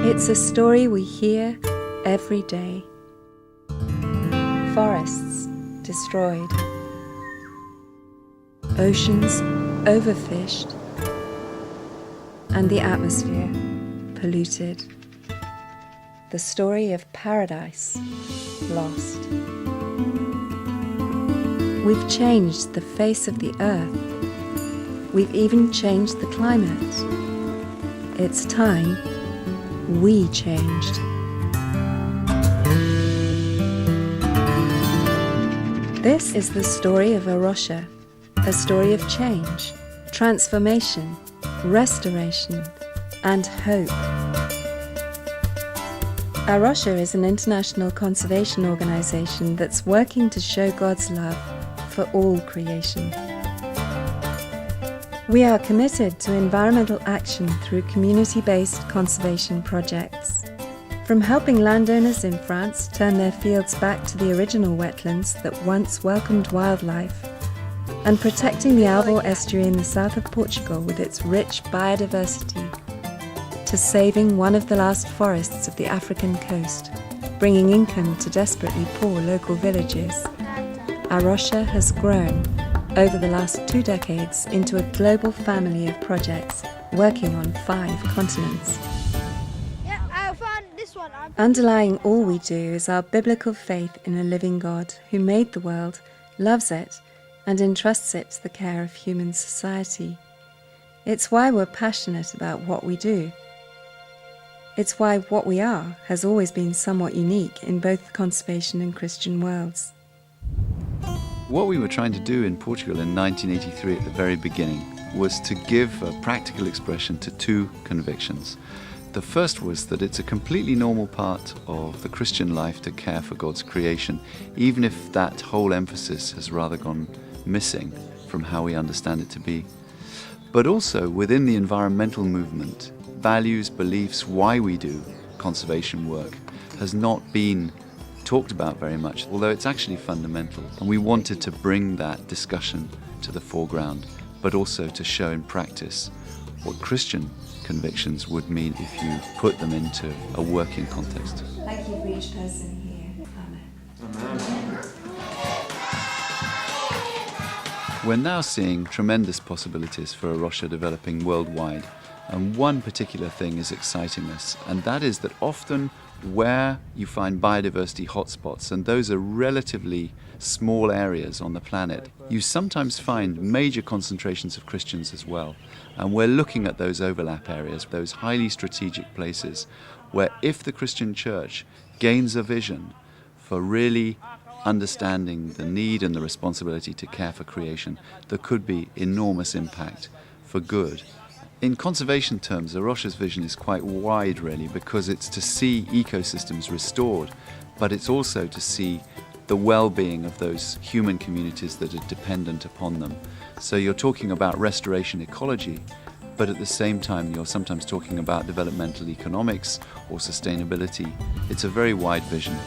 It's a story we hear every day. Forests destroyed, oceans overfished, and the atmosphere polluted. The story of paradise lost. We've changed the face of the earth. We've even changed the climate. It's time we changed. This is the story of A Rocha, a story of change, transformation, restoration, and hope. A Rocha is an international conservation organization that's working to show God's love for all creation. We are committed to environmental action through community-based conservation projects. From helping landowners in France turn their fields back to the original wetlands that once welcomed wildlife, and protecting the Alvor estuary in the south of Portugal with its rich biodiversity, to saving one of the last forests of the African coast, bringing income to desperately poor local villages, A Rocha has grown over the last 2 decades into a global family of projects working on 5 continents. Yeah, I found this one. Underlying all we do is our biblical faith in a living God who made the world, loves it, and entrusts it to the care of human society. It's why we're passionate about what we do. It's why what we are has always been somewhat unique in both the conservation and Christian worlds. What we were trying to do in Portugal in 1983 at the very beginning was to give a practical expression to 2 convictions. The first was that it's a completely normal part of the Christian life to care for God's creation, even if that whole emphasis has rather gone missing from how we understand it to be. But also within the environmental movement, values, beliefs, why we do conservation work has not been talked about very much, although it's actually fundamental. And we wanted to bring that discussion to the foreground, but also to show in practice what Christian convictions would mean if you put them into a working context. Thank you for each person here. Amen. We're now seeing tremendous possibilities for A Rocha developing worldwide, and one particular thing is exciting us, and that is that often where you find biodiversity hotspots, and those are relatively small areas on the planet, you sometimes find major concentrations of Christians as well. And we're looking at those overlap areas, those highly strategic places where if the Christian church gains a vision for really understanding the need and the responsibility to care for creation, there could be enormous impact for good. In conservation terms, A Rocha's vision is quite wide really, because it's to see ecosystems restored, but it's also to see the well-being of those human communities that are dependent upon them. So you're talking about restoration ecology, but at the same time you're sometimes talking about developmental economics or sustainability. It's a very wide vision.